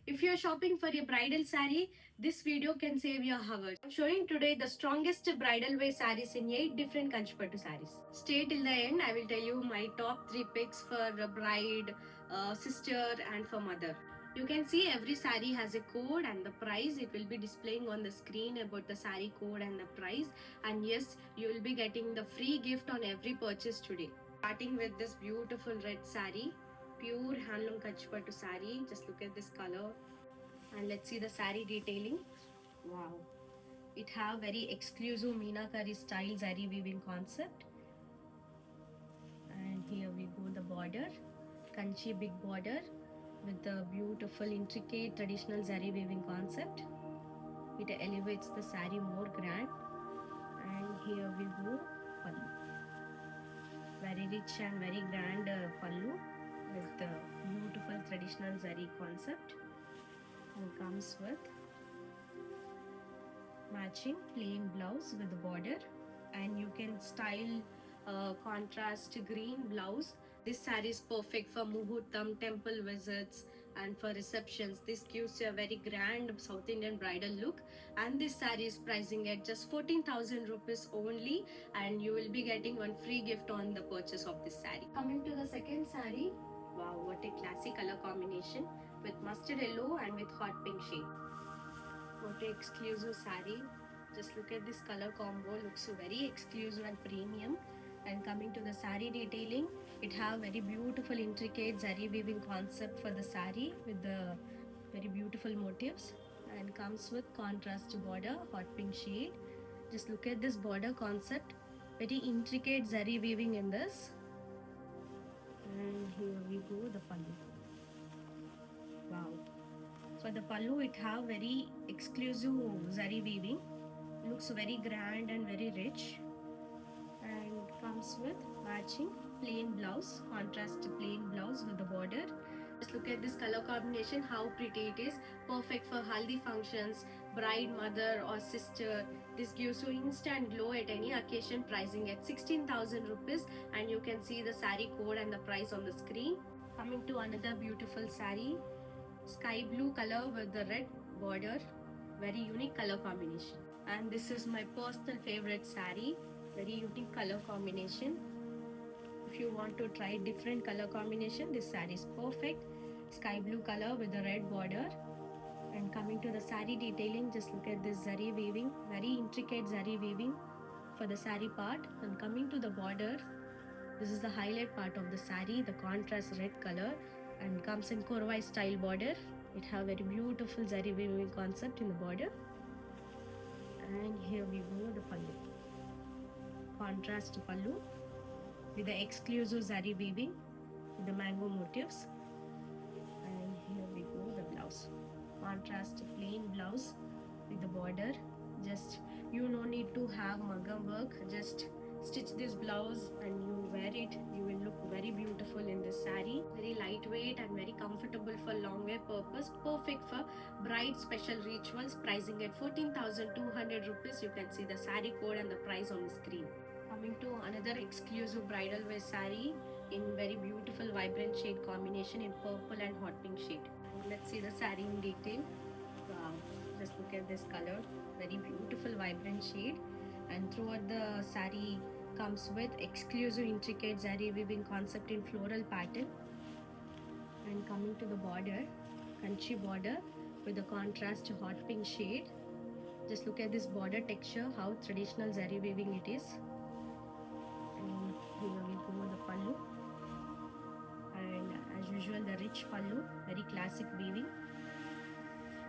If you're shopping for a bridal saree, this video can save your hours. I'm showing today the strongest bridal wear sarees in 8 different Kanchipattu sarees. Stay till the end. I will tell you my top 3 picks for a bride, sister and for mother. You can see every saree has a code and the price. It will be displaying on the screen about the saree code and the price. And yes, you will be getting the free gift on every purchase today. Starting with this beautiful red saree. Pure handloom Kanchipattu saree. Just look at this color. And let's see the saree detailing. Wow, it have very exclusive meenakari style zari weaving concept. And here we go, the border, kanchi big border with the beautiful intricate traditional zari weaving concept. It elevates the saree more grand. And here we go, pallu, very rich and very grand pallu with the beautiful traditional zari concept, and comes with matching plain blouse with the border. And you can style contrast green blouse. This saree is perfect for muhurtam, temple visits and for receptions. This gives you a very grand South Indian bridal look. And this saree is pricing at just 14,000 rupees only, and you will be getting one free gift on the purchase of this saree. Coming to the second saree, wow, what a classic color combination with mustard yellow and with hot pink shade. What a exclusive saree. Just look at this color combo, looks so very exclusive and premium. And coming to the saree detailing, it have very beautiful intricate zari weaving concept for the saree with the very beautiful motifs, and comes with contrast border, hot pink shade. Just look at this border concept, very intricate zari weaving in this. And here we go, the pallu. Wow, for the pallu it have very exclusive zari weaving, looks very grand and very rich, and comes with matching plain blouse, contrast plain blouse with the border. Just look at this color combination, how pretty it is, perfect for haldi functions, bride, mother or sister. This gives you instant glow at any occasion, pricing at 16,000 rupees. And you can see the saree code and the price on the screen. Coming to another beautiful saree, sky blue color with the red border, very unique color combination. And this is my personal favorite saree, very unique color combination. If you want to try different color combination, this saree is perfect. Sky blue color with the red border. And coming to the saree detailing, just look at this zari weaving, very intricate zari weaving for the saree part. And coming to the border, this is the highlight part of the saree, the contrast red color, and comes in korwai style border. It have very beautiful zari weaving concept in the border. And here we go, the pallu, contrast pallu with the exclusive zari weaving with the mango motifs. And here we go, the blouse, contrast plain blouse with the border. Just you no need to have maggam work, just stitch this blouse and you wear it, you will look very beautiful in this saree. Very lightweight and very comfortable for long wear purpose, perfect for bride special rituals, pricing at 14,200 rupees. You can see the saree code and the price on the screen. Coming to another exclusive bridal wear saree in very beautiful vibrant shade combination in purple and hot pink shade. Let's see the saree in detail. Wow, just look at this color, very beautiful vibrant shade. And throughout the saree comes with exclusive intricate zari weaving concept in floral pattern. And coming to the border, kanchi border with the contrast hot pink shade. Just look at this border texture, how traditional zari weaving it is. And here we go, the pallu, and as usual the rich pallu, very classic weaving.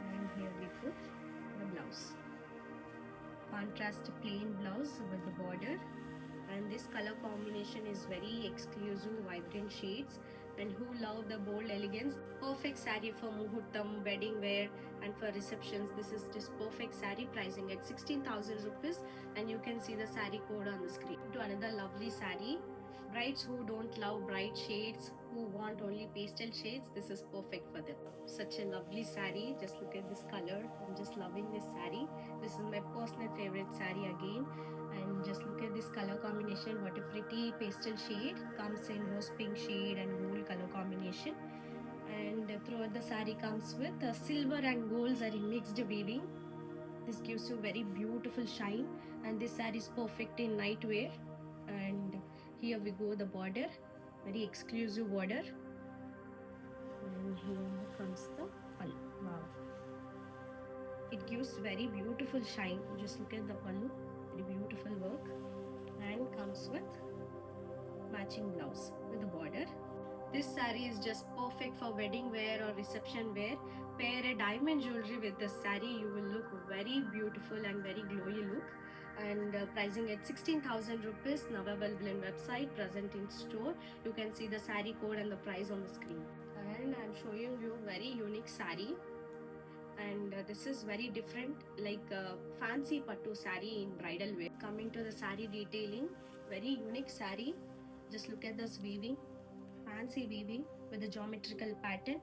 And here we go, the blouse, contrast plain blouse with the border. And this color combination is very exclusive vibrant shades, and who love the bold elegance, perfect saree for muhurtam, wedding wear and for receptions. This is just perfect saree, pricing at 16,000 rupees. And you can see the saree code on the screen. To another lovely saree, brides who don't love bright shades, who want only pastel shades, this is perfect for them. Such a lovely saree, just look at this color, I'm just loving this saree. This is my personal favorite saree again. And just look at this color combination, what a pretty pastel shade, comes in rose pink shade and gold color combination. And Throughout the saree comes with silver and gold zari mixed weaving. This gives you very beautiful shine, and this saree is perfect in night wear. And here we go the border, very exclusive border, and here comes the pallu. Wow, it gives very beautiful shine. Just look at the pallu, very beautiful work, and comes with matching blouse with the border. This saree is just perfect for wedding wear or reception wear. Pair a diamond jewelry with this saree, you will look very beautiful and very glowy look. And pricing at 16,000 rupees. Navavel Blend website, present in store. You can see the saree code and the price on the screen. And I'm showing you very unique saree. And this is very different, like fancy pattu saree in bridal wear. Coming to the saree detailing, very unique saree. Just look at this weaving, fancy weaving with a geometrical pattern,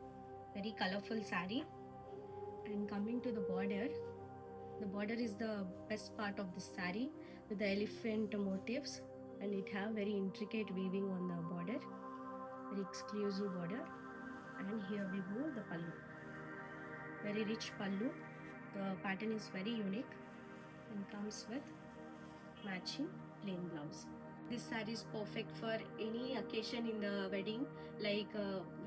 very colorful saree. And coming to the border is the best part of this saree with the elephant motifs, and it have very intricate weaving on the border, very exclusive border. And here we go the pallu, very rich pallu. The pattern is very unique and comes with matching plain blouse. This saree is perfect for any occasion in the wedding, like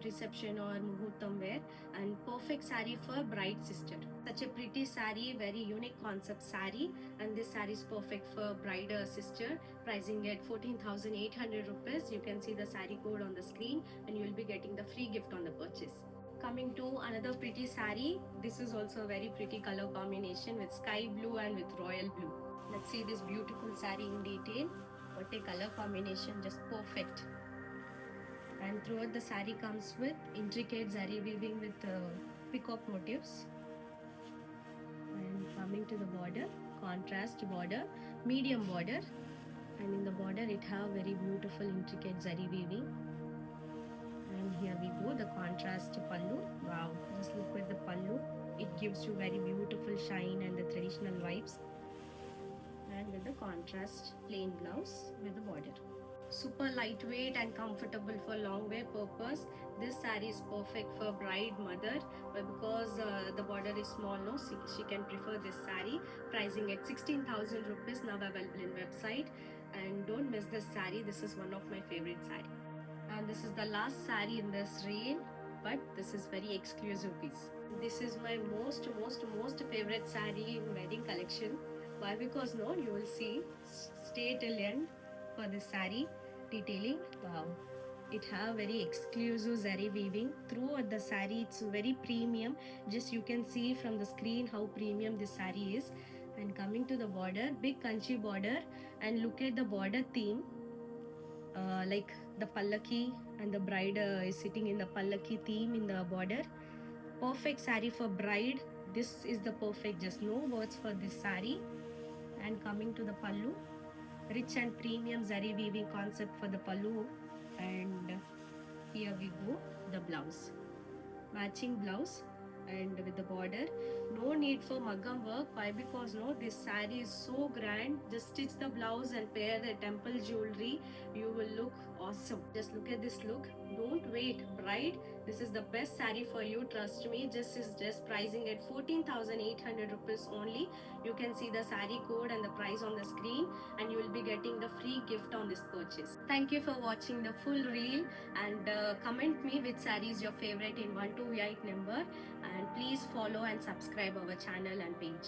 reception or muhurtam wear, and perfect saree for bride sister. Such a pretty saree, very unique concept saree, and this saree is perfect for bride sister. Pricing at 14,800 rupees. You can see the saree code on the screen, and you will be getting the free gift on the purchase. Coming to another pretty saree. This is also a very pretty color combination with sky blue and with royal blue. Let's see this beautiful saree in detail. What a color combination, just perfect. And throughout the saree comes with intricate zari weaving with peacock motifs. And coming to the border, contrast border, medium border, and in the border it have very beautiful intricate zari weaving. And here we go, the contrast pallu. Wow, just look at the pallu. It gives you very beautiful shine and the traditional vibes. And with the contrast plain blouse with the border. Super lightweight and comfortable for long wear purpose. This saree is perfect for bride mother, but because the border is small, no, she can prefer this saree. Pricing at 16,000 rupees. Navavel Blend website. And don't miss this saree. This is one of my favorite saree. And this is the last saree in this reel, but this is very exclusive piece. This is my most favorite saree in wedding collection. Why? Because no, you will see. Stay till end for this saree detailing. Wow, it have very exclusive zari weaving throughout the saree. It's very premium. Just you can see from the screen how premium this saree is. And coming to the border, big kanchi border, and look at the border theme. Like the pallaki, and the bride is sitting in the pallaki theme in the border. Perfect saree for bride. This is the perfect, just no words for this saree. And coming to the pallu, rich and premium zari weaving concept for the pallu. And here we go, the blouse, matching blouse and with the border. No need for maggam work. Why? Because no, this saree is so grand. Just stitch the blouse and pair the temple jewelry, you will look awesome. Just look at this look. Don't wait, bride, this is the best saree for you, trust me. Just pricing at 14,800 rupees only. You can see the saree code and the price on the screen, and you will be getting the free gift on this purchase. Thank you for watching the full reel, and comment me which saree is your favorite in 128 number, and please follow and subscribe our channel and page.